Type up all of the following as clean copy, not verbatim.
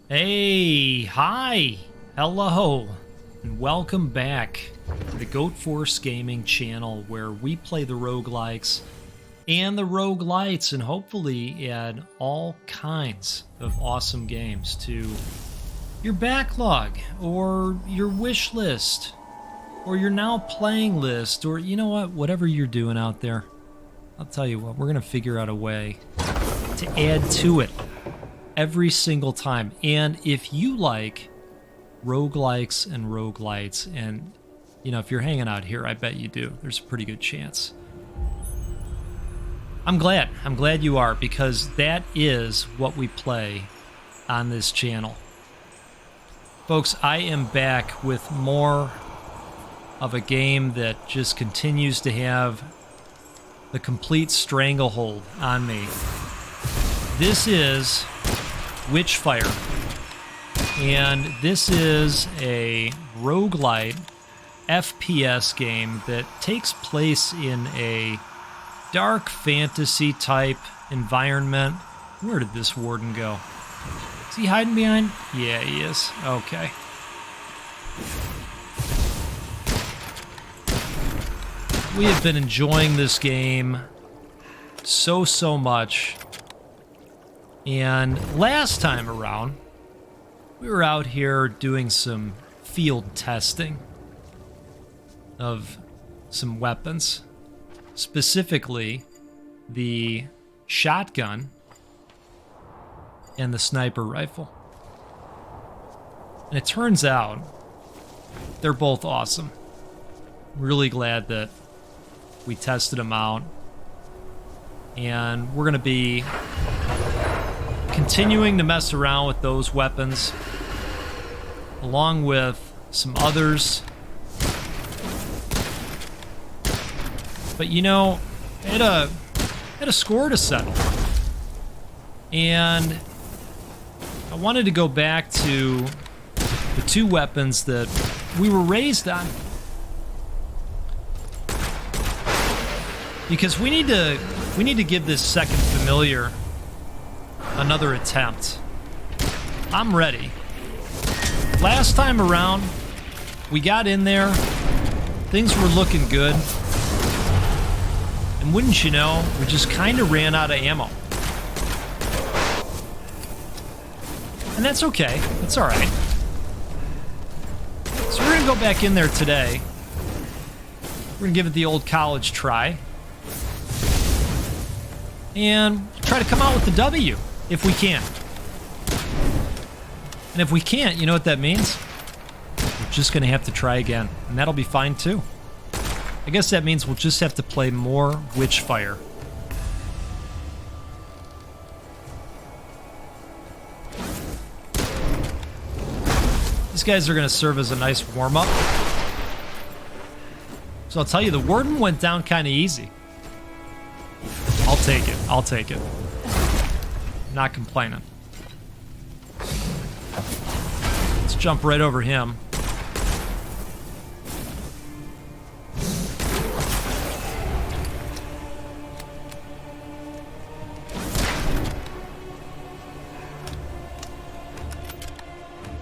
Hey, hi, hello, and welcome back to the Goat Force Gaming channel where we play the roguelikes and the roguelites and hopefully add all kinds of awesome games to your backlog or your wish list or your now playing list or you know what, whatever you're doing out there. I'll tell you what, we're going to figure out a way to add to it every single time. And if you like roguelikes and roguelites, and you know, if you're hanging out here, I bet you do. There's a pretty good chance. I'm glad you are, because that is what we play on this channel. Folks, I am back with more of a game that just continues to have the complete stranglehold on me. This is Witchfire, and this is a roguelite FPS game that takes place in a dark fantasy type environment. Where did this warden go? Is he hiding behind? Yeah, he is. Okay. We have been enjoying this game so much. And last time around, we were out here doing some field testing of some weapons, specifically the shotgun and the sniper rifle. And it turns out they're both awesome. Really glad that we tested them out. And we're going to be continuing to mess around with those weapons, along with some others. But you know, I had a score to settle, and I wanted to go back to the two weapons that we were raised on, because we need to give this second familiar another attempt. I'm ready. Last time around, we got in there, things were looking good, and wouldn't you know, we just kind of ran out of ammo. And that's okay, that's alright. So we're gonna go back in there today. We're gonna give it the old college try, and try to come out with the W. If we can. And if we can't, you know what that means? We're just going to have to try again. And that'll be fine too. I guess that means we'll just have to play more Witchfire. These guys are going to serve as a nice warm-up. So I'll tell you, the warden went down kind of easy. I'll take it. I'll take it. Not complaining. Let's jump right over him.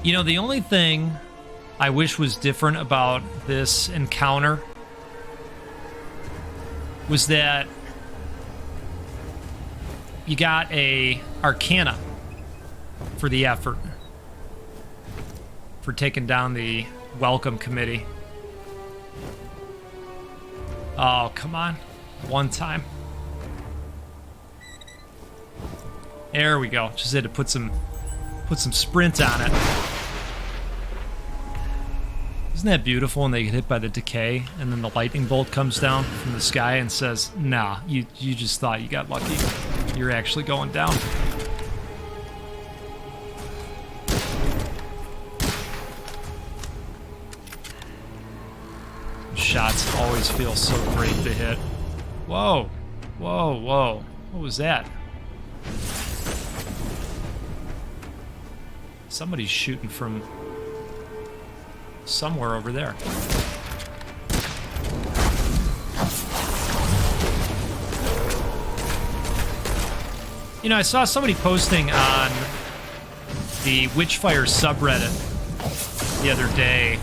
You know, the only thing I wish was different about this encounter was that you got a Arcana for the effort, for taking down the welcome committee. Oh, come on. One time. There we go. Just had to put some sprint on it. Isn't that beautiful when they get hit by the decay and then the lightning bolt comes down from the sky and says, nah, you just thought you got lucky. You're actually going down. Shots always feel so great to hit. Whoa. Whoa, whoa. What was that? Somebody's shooting from somewhere over there. You know, I saw somebody posting on the Witchfire subreddit the other day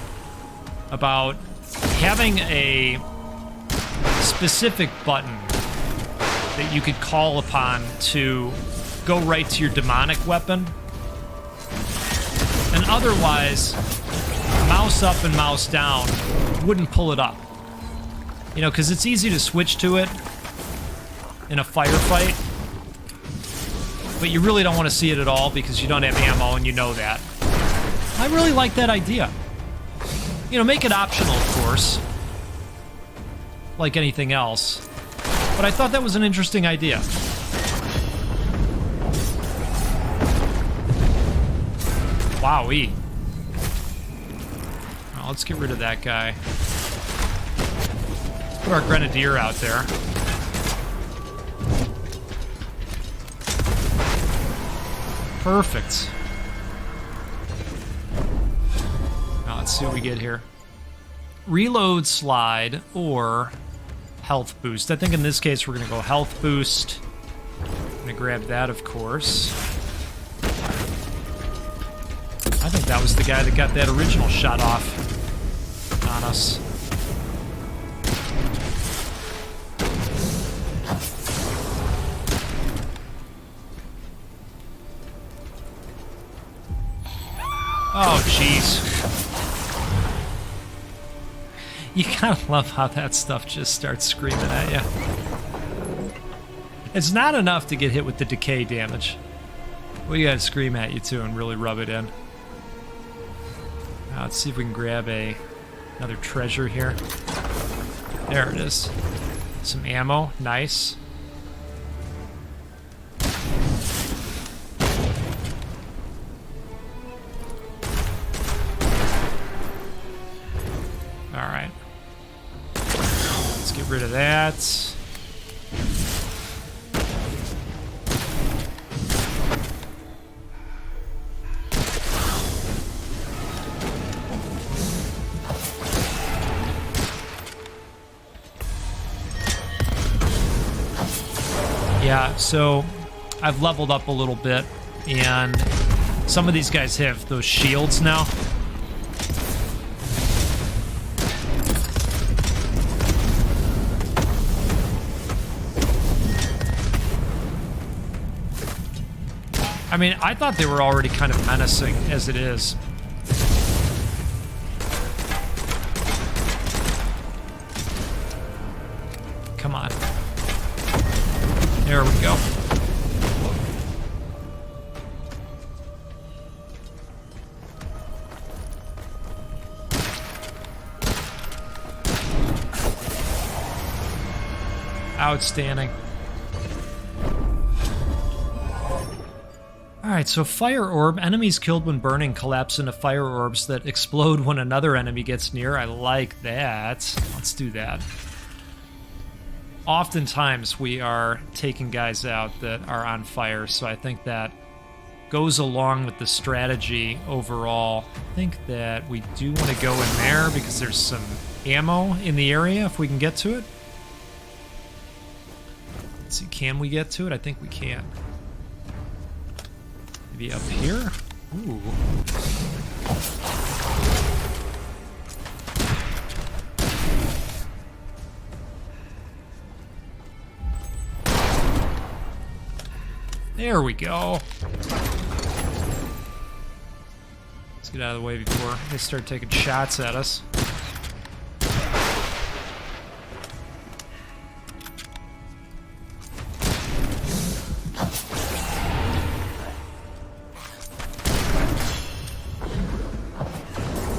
about having a specific button that you could call upon to go right to your demonic weapon. And otherwise, mouse up and mouse down wouldn't pull it up. You know, because it's easy to switch to it in a firefight, but you really don't want to see it at all because you don't have ammo and you know that. I really like that idea. You know, make it optional, of course, like anything else. But I thought that was an interesting idea. Wowee. Well, let's get rid of that guy. Let's put our grenadier out there. Perfect. Now let's see what we get here. Reload slide or health boost. I think in this case we're going to go health boost. I'm going to grab that, of course. I think that was the guy that got that original shot off on us. Oh, jeez. You kind of love how that stuff just starts screaming at you. It's not enough to get hit with the decay damage. We gotta scream at you too and really rub it in. Now let's see if we can grab another treasure here. There it is. Some ammo, nice. Alright. Let's get rid of that. Yeah, so I've leveled up a little bit, and some of these guys have those shields now. I mean, I thought they were already kind of menacing as it is. Come on. There we go. Outstanding. Alright, so fire orb. Enemies killed when burning collapse into fire orbs that explode when another enemy gets near. I like that. Let's do that. Oftentimes we are taking guys out that are on fire, so I think that goes along with the strategy overall. I think that we do want to go in there because there's some ammo in the area if we can get to it. Let's see, can we get to it? I think we can. Maybe up here? Ooh. There we go. Let's get out of the way before they start taking shots at us.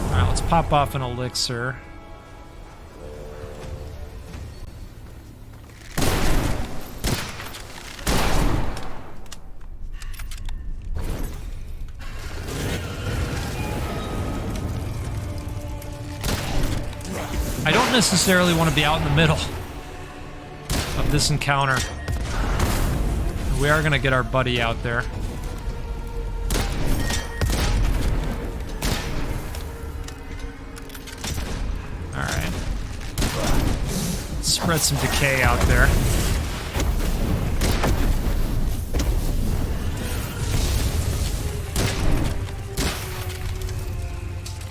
Alright, let's pop off an elixir. I don't necessarily want to be out in the middle of this encounter. We are going to get our buddy out there. Alright. Spread some decay out there.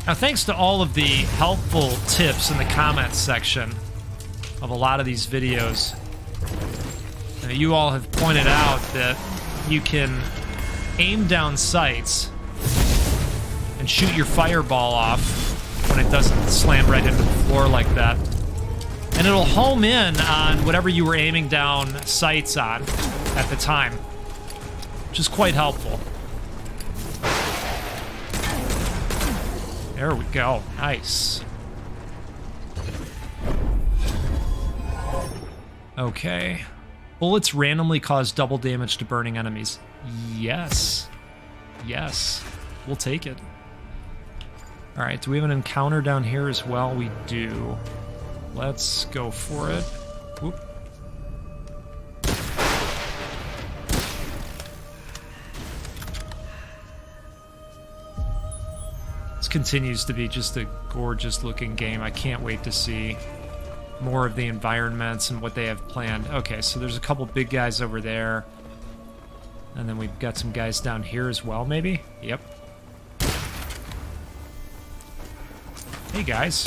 Now, thanks to all of the helpful tips in the comments section of a lot of these videos, you all have pointed out that you can aim down sights and shoot your fireball off when it doesn't slam right into the floor like that. And it'll home in on whatever you were aiming down sights on at the time, which is quite helpful. There we go. Nice. Okay. Bullets randomly cause double damage to burning enemies. Yes. Yes. We'll take it. All right, do we have an encounter down here as well? We do. Let's go for it. Whoop. This continues to be just a gorgeous looking game. I can't wait to see more of the environments and what they have planned. Okay, so there's a couple big guys over there. And then we've got some guys down here as well, maybe? Yep. Hey, guys.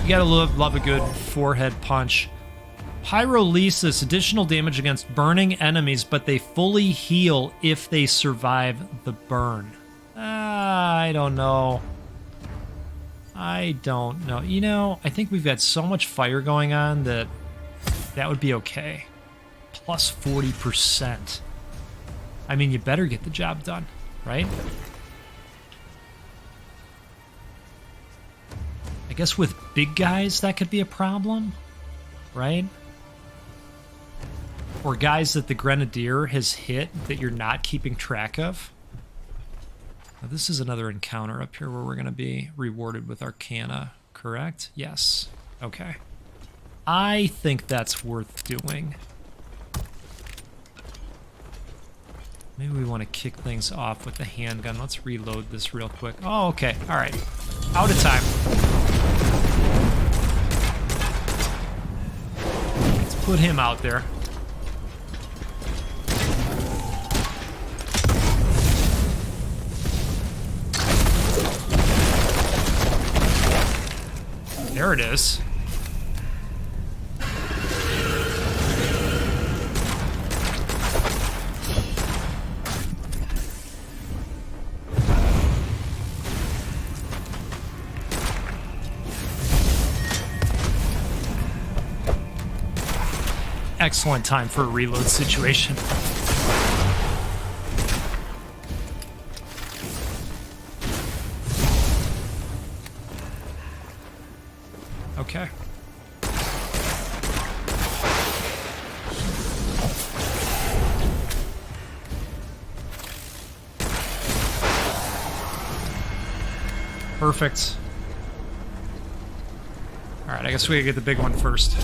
You gotta love a good forehead punch. Pyrolysis, additional damage against burning enemies, but they fully heal if they survive the burn. I don't know. I don't know. You know, I think we've got so much fire going on that that would be okay. Plus 40%. I mean, you better get the job done, right? I guess with big guys, that could be a problem, right? Or guys that the Grenadier has hit that you're not keeping track of. Now, this is another encounter up here where we're going to be rewarded with Arcana, correct? Yes. Okay. I think that's worth doing. Maybe we want to kick things off with the handgun. Let's reload this real quick. Oh, okay. All right. Out of time. Let's put him out there. There it is. Excellent time for a reload situation. Okay. Perfect. All right, I guess we gotta get the big one first.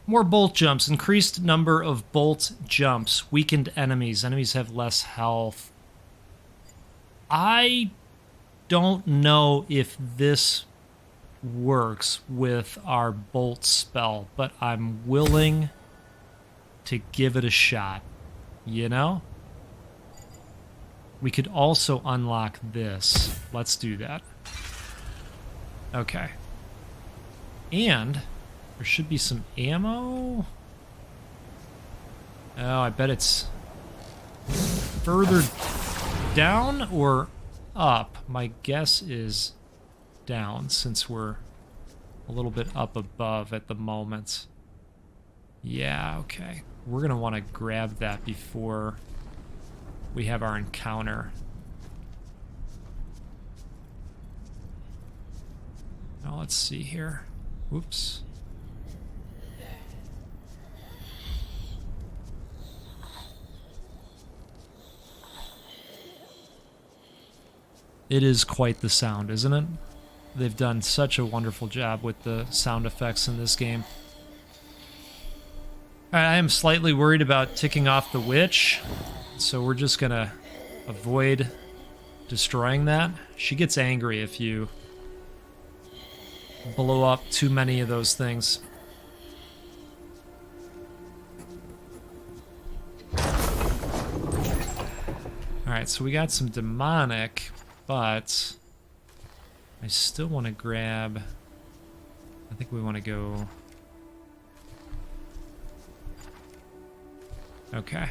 More bolt jumps. Increased number of bolt jumps. Weakened enemies. Enemies have less health. I don't know if this works with our bolt spell, but I'm willing to give it a shot. You know? We could also unlock this. Let's do that. Okay. And there should be some ammo. Oh, I bet it's further down or up. My guess is down, since we're a little bit up above at the moment. Yeah, okay. We're going to want to grab that before we have our encounter. Now let's see here. Whoops. It is quite the sound, isn't it? They've done such a wonderful job with the sound effects in this game. All right, I am slightly worried about ticking off the witch, so we're just gonna avoid destroying that. She gets angry if you blow up too many of those things. Alright, so we got some demonic, but I still want to grab... I think we want to go... Okay.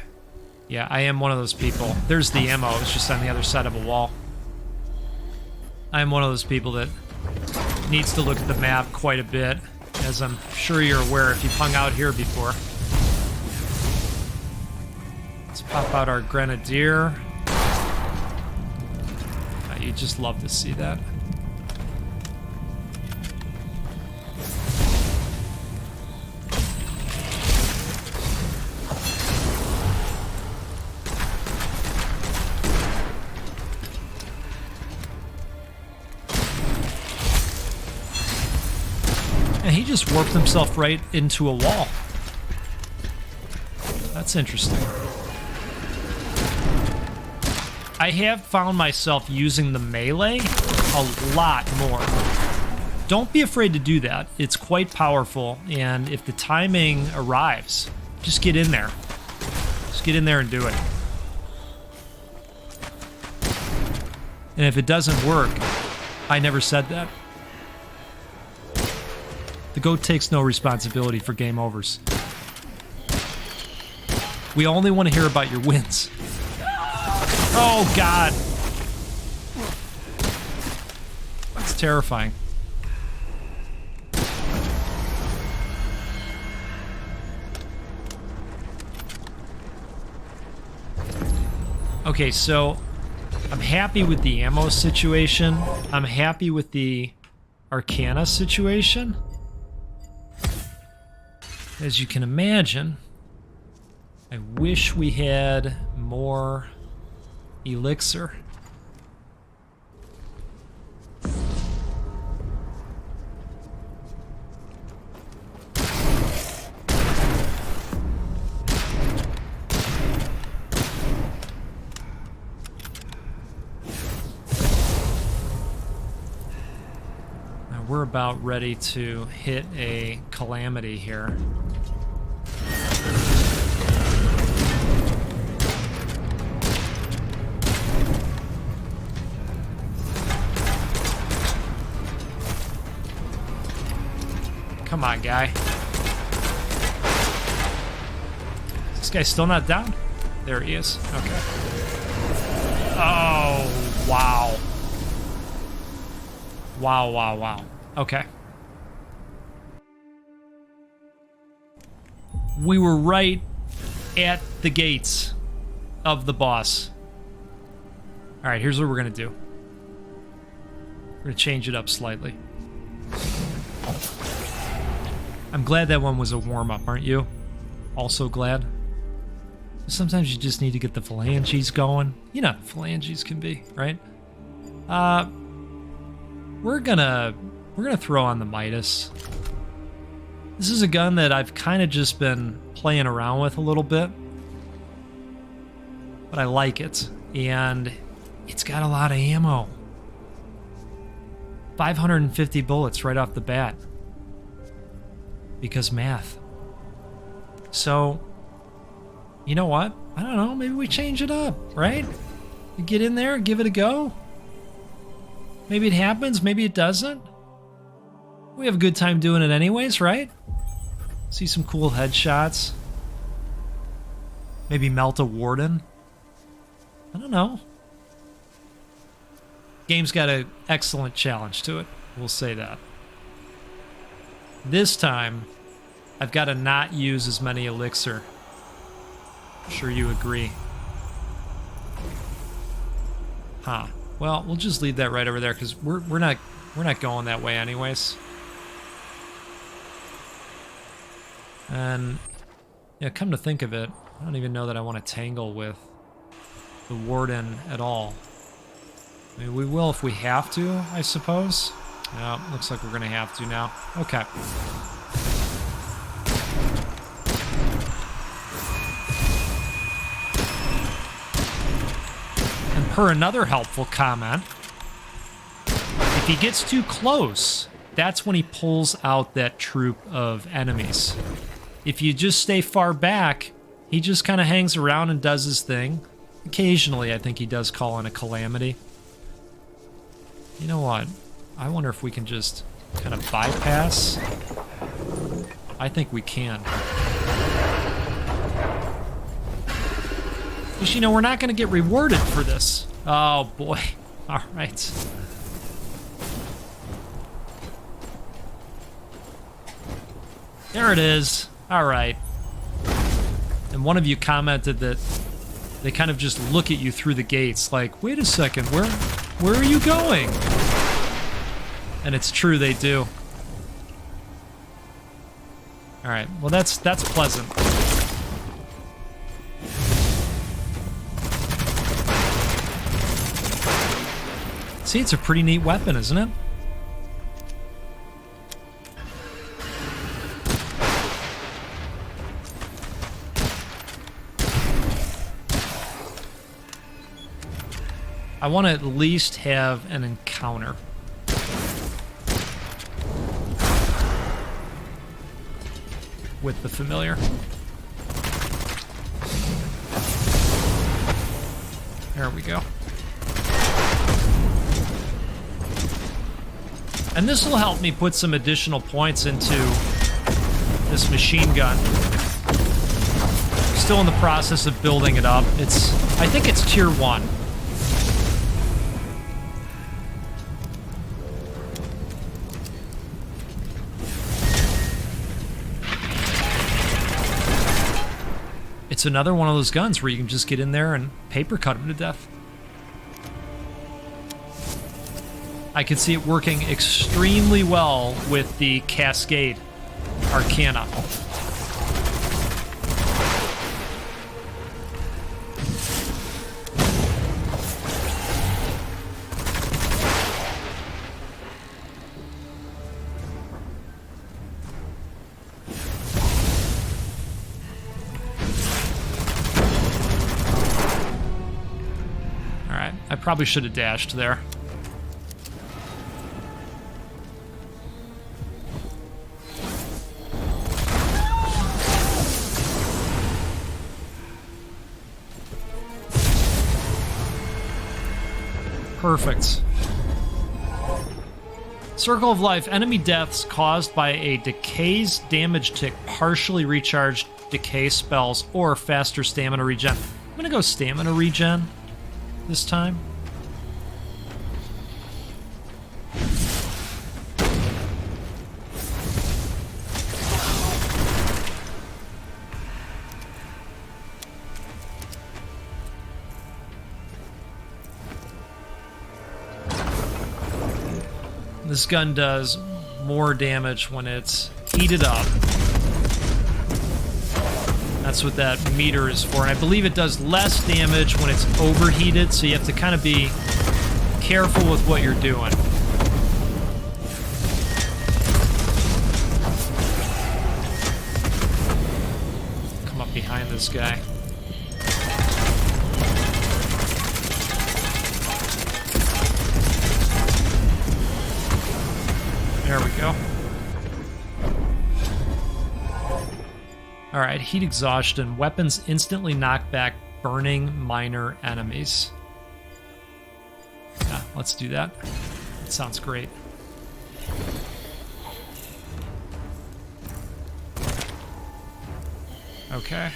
Yeah, I am one of those people. There's the ammo, it's just on the other side of a wall. I am one of those people that needs to look at the map quite a bit, as I'm sure you're aware if you've hung out here before. Let's pop out our grenadier. You just love to see that. And he just warped himself right into a wall. That's interesting. I have found myself using the melee a lot more. Don't be afraid to do that. It's quite powerful, and if the timing arrives, just get in there. Just get in there and do it. And if it doesn't work, I never said that. The GOAT takes no responsibility for game overs. We only want to hear about your wins. Oh, God. That's terrifying. Okay, so I'm happy with the ammo situation. I'm happy with the Arcana situation. As you can imagine, I wish we had more elixir. Now we're about ready to hit a Calamity here. Come on, guy. Is this guy still not down? There he is. Okay. Oh, wow. Wow, wow, wow. Okay. We were right at the gates of the boss. All right, here's what we're going to do. We're going to change it up slightly. I'm glad that one was a warm-up, aren't you? Also glad. Sometimes you just need to get the phalanges going. You know how phalanges can be, right? We're gonna throw on the Midas. This is a gun that I've kind of just been playing around with a little bit, but I like it, and it's got a lot of ammo. 550 bullets right off the bat. Because math. So, you know what? I don't know, maybe we change it up, right? You get in there, give it a go. Maybe it happens, maybe it doesn't. We have a good time doing it anyways, right? See some cool headshots. Maybe melt a warden. I don't know. Game's got an excellent challenge to it, we'll say that. This time, I've got to not use as many elixir. I'm sure you agree. Huh. Well, we'll just leave that right over there because we're not going that way anyways. And yeah, come to think of it, I don't even know that I want to tangle with the warden at all. I mean, we will if we have to, I suppose. No, looks like we're gonna have to now. Okay. And per another helpful comment, if he gets too close, that's when he pulls out that troop of enemies. If you just stay far back, he just kind of hangs around and does his thing. Occasionally, I think he does call in a Calamity. You know what? I wonder if we can just kind of bypass. I think we can. Because, you know, we're not going to get rewarded for this. Oh, boy. All right. There it is. All right. And one of you commented that they kind of just look at you through the gates like, wait a second, where are you going? And it's true, they do. All right, well, that's pleasant. See, it's a pretty neat weapon, isn't it? I want to at least have an encounter. With the familiar. There we go. And this will help me put some additional points into this machine gun. Still in the process of building it up. I think it's tier 1. It's another one of those guns where you can just get in there and paper cut them to death. I could see it working extremely well with the Cascade Arcana. I probably should have dashed there. Perfect. Circle of Life. Enemy deaths caused by a decay's damage tick partially recharged decay spells or faster stamina regen. I'm gonna go stamina regen this time. This gun does more damage when it's heated up. That's what that meter is for. And I believe it does less damage when it's overheated, so you have to kind of be careful with what you're doing. Come up behind this guy. There we go. Alright, heat exhaustion. Weapons instantly knock back burning minor enemies. Yeah, let's do that. That sounds great. Okay.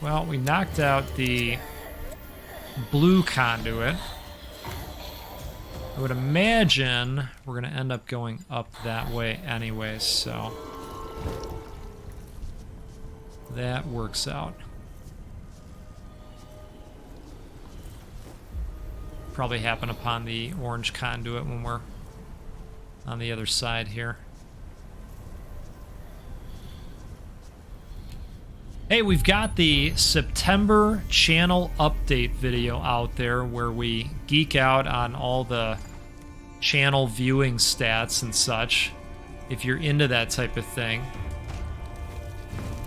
Well, we knocked out the blue conduit. I would imagine we're going to end up going up that way anyway, so that works out. Probably happen upon the orange conduit when we're on the other side here. Hey, we've got the September channel update video out there where we geek out on all the channel viewing stats and such. If you're into that type of thing,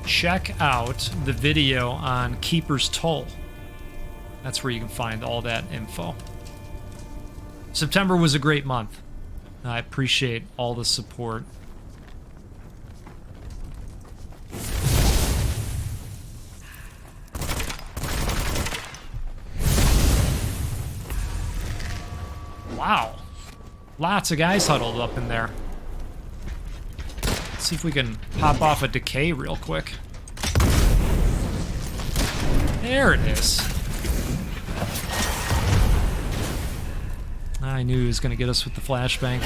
check out the video on Keeper's Toll. That's where you can find all that info. September was a great month. I appreciate all the support. Wow. Lots of guys huddled up in there. Let's see if we can pop off a decay real quick. There it is. I knew he was going to get us with the flashbang.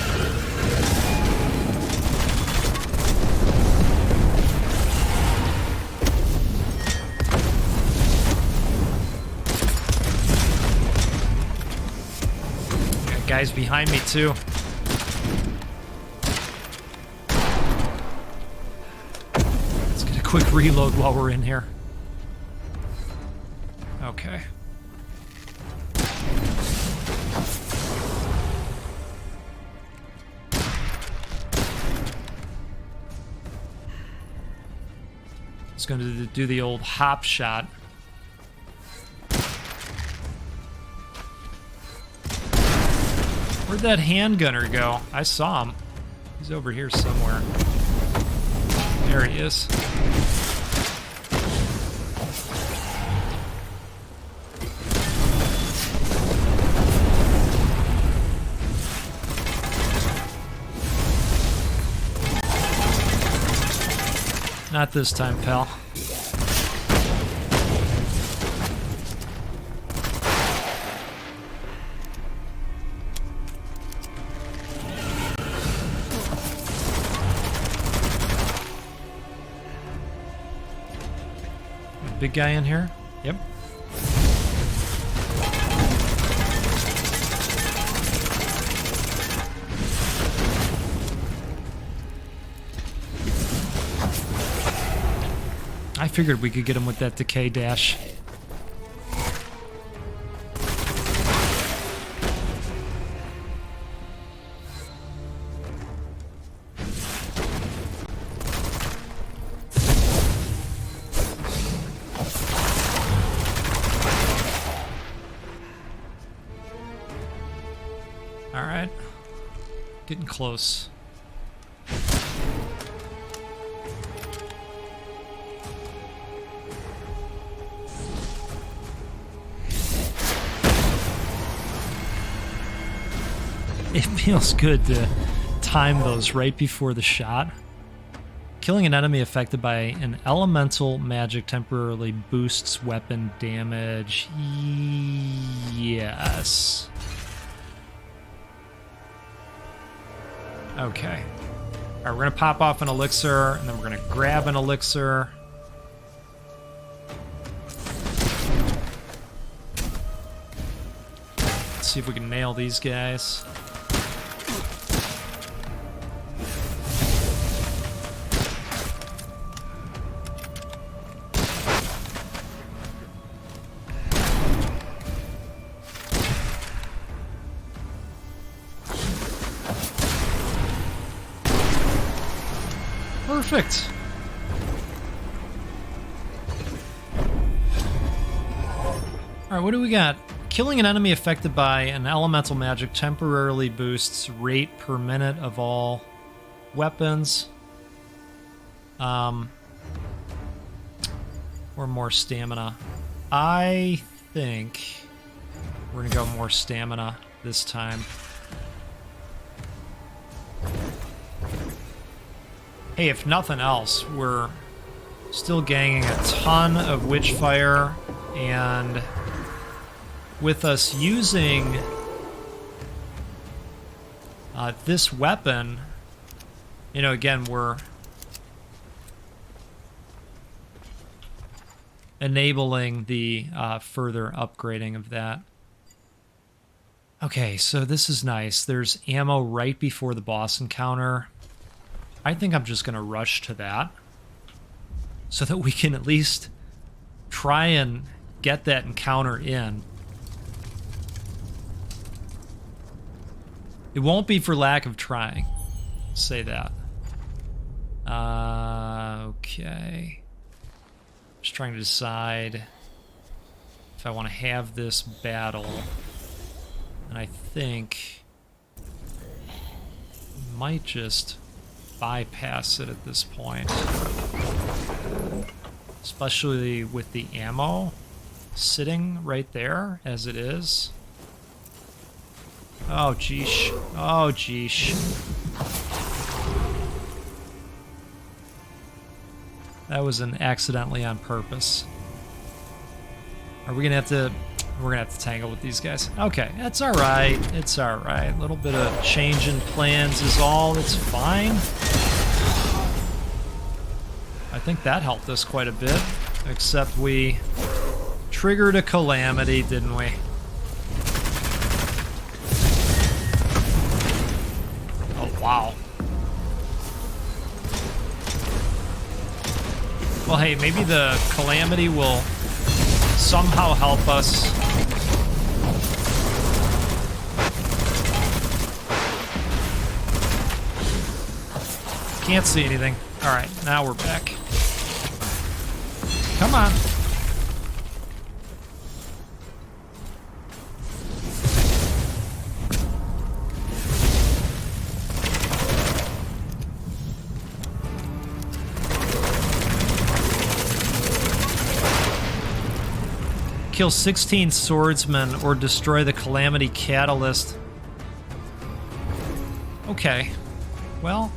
Got guys behind me too. Let's get a quick reload while we're in here. Okay. It's going to do the old hop shot. Where'd that handgunner go? I saw him. He's over here somewhere. There he is. Not this time, pal. Big guy in here? Yep. I figured we could get him with that decay dash. All right. Getting close. It feels good to time those right before the shot. Killing an enemy affected by an elemental magic temporarily boosts weapon damage. Yes. Okay. Alright, we're going to pop off an elixir, and then we're going to grab an elixir. Let's see if we can nail these guys. Perfect. Alright, what do we got? Killing an enemy affected by an elemental magic temporarily boosts rate per minute of all weapons. Or more stamina. I think we're gonna go more stamina this time. Hey, if nothing else, we're still ganging a ton of Witchfire, and with us using this weapon, you know, again, we're enabling the further upgrading of that. Okay, so this is nice. There's ammo right before the boss encounter. I think I'm just going to rush to that so that we can at least try and get that encounter in. It won't be for lack of trying. I'll say that. Okay. Just trying to decide if I want to have this battle. And I think we might just bypass it at this point. Especially with the ammo sitting right there as it is. Oh, geesh. Oh, geesh. That was an accidentally on purpose. Are we gonna have to... We're gonna have to tangle with these guys. Okay, that's alright. It's alright. A little bit of change in plans is all. It's fine. I think that helped us quite a bit. Except we triggered a Calamity, didn't we? Oh, wow. Well, hey, maybe the Calamity will somehow help us. Can't see anything. All right, now we're back. Come on. Kill 16 swordsmen or destroy the Calamity catalyst. Okay. Well,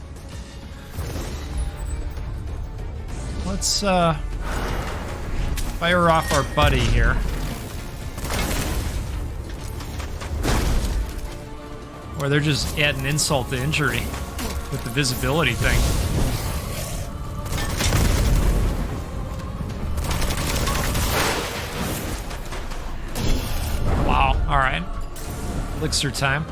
let's fire off our buddy here. Or they're just adding insult to injury with the visibility thing. Wow, alright. Elixir time.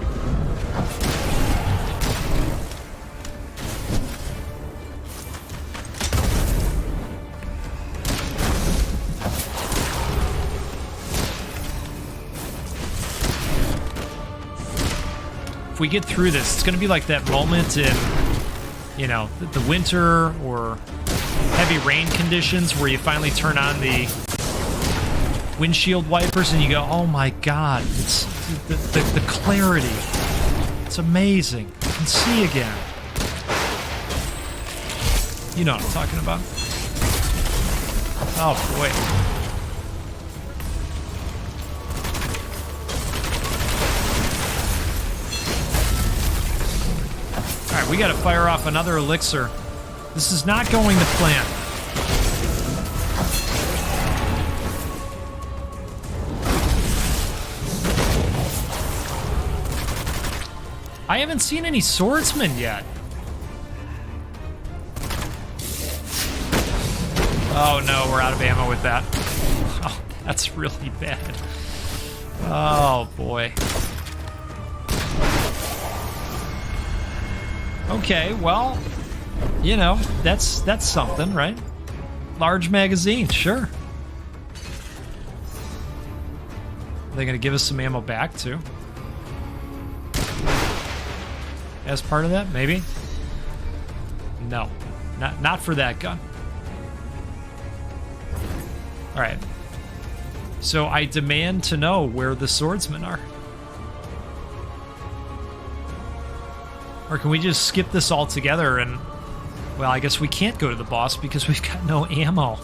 If we get through this, it's going to be like that moment in, you know, the winter or heavy rain conditions where you finally turn on the windshield wipers and you go, oh my god, it's the clarity. It's amazing. You can see again. You know what I'm talking about. Oh boy. Alright, we gotta fire off another elixir. This is not going to plan. I haven't seen any swordsmen yet. Oh no, we're out of ammo with that. Oh, that's really bad. Oh boy. Okay, well, you know, that's something, right? Large magazine, sure. Are they gonna give us some ammo back too? As part of that, maybe? No, not for that gun. All right. So I demand to know where the swordsmen are. Or can we just skip this altogether and... Well, I guess we can't go to the boss because we've got no ammo.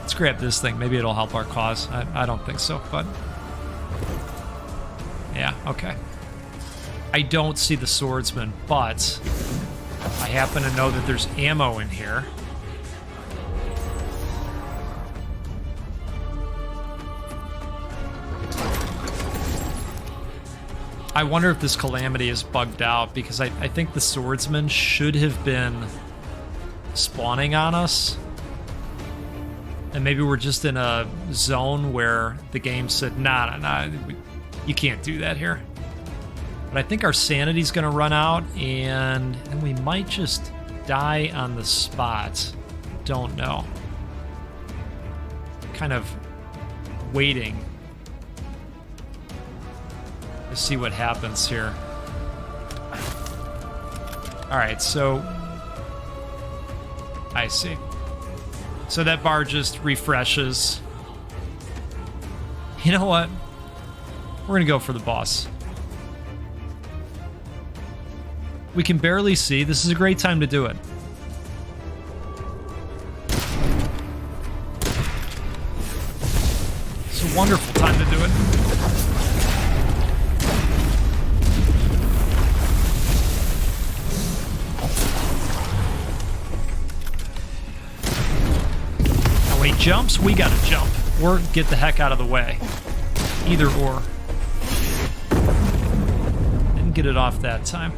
Let's grab this thing. Maybe it'll help our cause. I don't think so, but... Yeah, okay. I don't see the swordsman, but I happen to know that there's ammo in here. I wonder if this Calamity is bugged out, because I think the swordsman should have been spawning on us. And maybe we're just in a zone where the game said, nah, you can't do that here. But I think our sanity's gonna run out, and we might just die on the spot. Don't know. Kind of waiting to see what happens here. Alright, so... I see. So that bar just refreshes. You know what? We're gonna go for the boss. We can barely see. This is a great time to do it. It's a wonderful time to do it. jumps, we gotta jump. Or get the heck out of the way. Either or. Didn't get it off that time.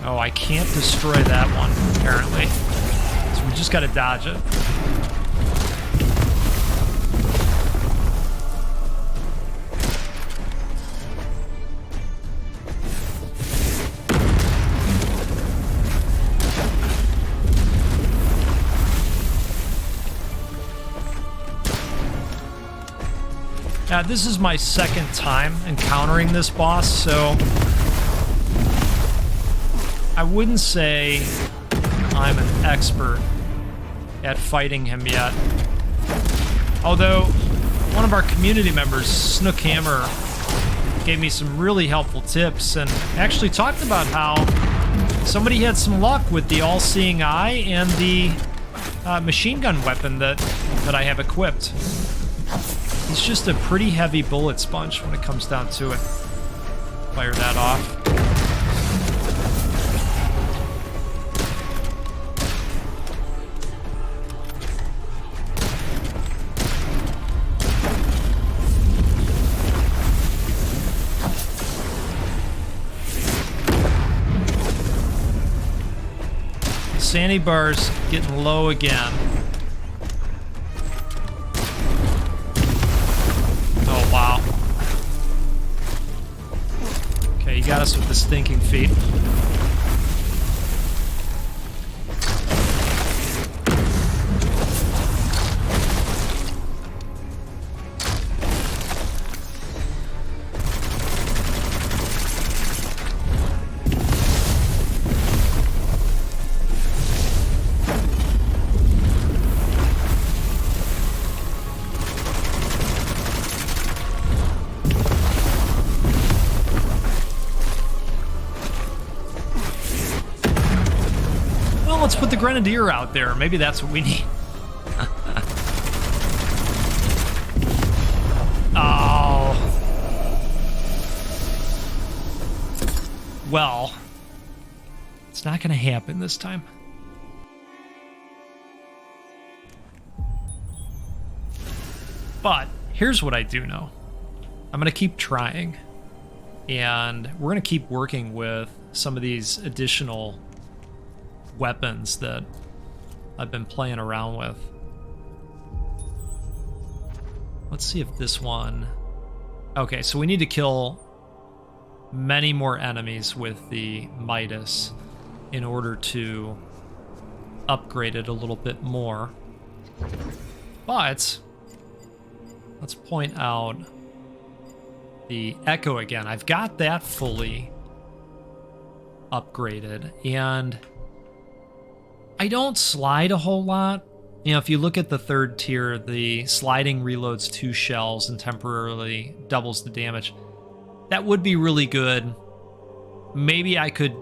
Oh, I can't destroy that one, apparently. So we just gotta dodge it. Now, this is my second time encountering this boss, so I wouldn't say I'm an expert at fighting him yet. Although, one of our community members, Snookhammer, gave me some really helpful tips and actually talked about how somebody had some luck with the all-seeing eye and the machine gun weapon that I have equipped. He's just a pretty heavy bullet sponge when it comes down to it. Fire that off. Sandy bar's getting low again. Oh, wow. Okay, you got us with the stinking feet. Let's put the Grenadier out there. Maybe that's what we need. Oh. Well, it's not going to happen this time. But here's what I do know. I'm going to keep trying. And we're going to keep working with some of these additional weapons that I've been playing around with. Let's see if this one... Okay, so we need to kill many more enemies with the Midas in order to upgrade it a little bit more. But let's point out the Echo again. I've got that fully upgraded, and I don't slide a whole lot. You know, if you look at the third tier, the sliding reloads 2 shells and temporarily doubles the damage. That would be really good. Maybe I could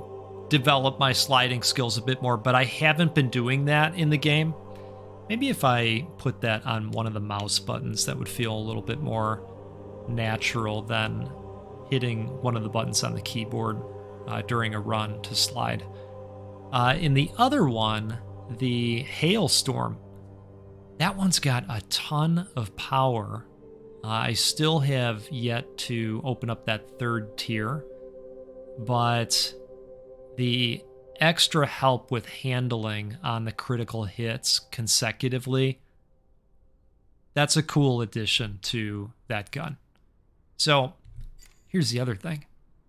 develop my sliding skills a bit more, but I haven't been doing that in the game. Maybe if I put that on one of the mouse buttons, that would feel a little bit more natural than hitting one of the buttons on the keyboard during a run to slide. In the other one, the Hailstorm, that one's got a ton of power. I still have yet to open up that third tier, but the extra help with handling on the critical hits consecutively, that's a cool addition to that gun. So here's the other thing.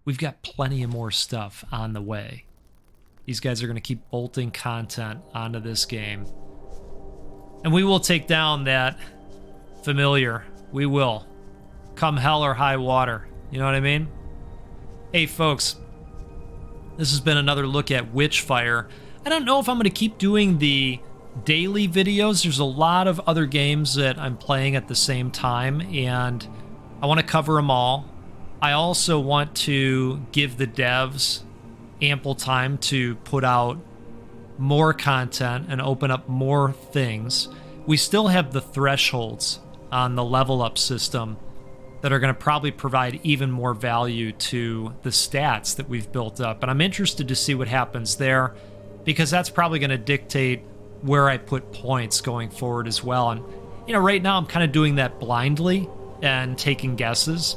We've got plenty of more stuff on the way. These guys are going to keep bolting content onto this game. And we will take down that familiar. We will. Come hell or high water. You know what I mean? Hey, folks. This has been another look at Witchfire. I don't know if I'm going to keep doing the daily videos. There's a lot of other games that I'm playing at the same time, and I want to cover them all. I also want to give the devs ample time to put out more content and open up more things. We still have the thresholds on the level up system that are going to probably provide even more value to the stats that we've built up. And I'm interested to see what happens there, because that's probably going to dictate where I put points going forward as well. And, you know, right now I'm kind of doing that blindly and taking guesses.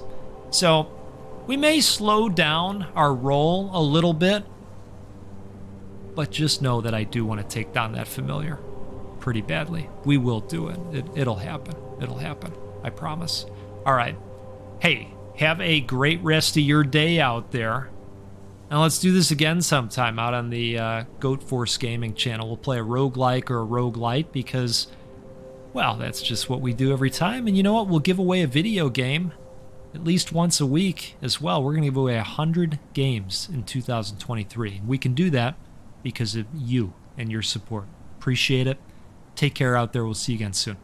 So we may slow down our roll a little bit, but just know that I do want to take down that familiar pretty badly. We will do it. It'll happen. It'll happen. I promise. All right. Hey, have a great rest of your day out there. And let's do this again sometime out on the Goat Force Gaming channel. We'll play a roguelike or a roguelite because, well, that's just what we do every time. And you know what? We'll give away a video game at least once a week as well. We're going to give away 100 games in 2023. And we can do that because of you and your support. Appreciate it. Take care out there. We'll see you again soon.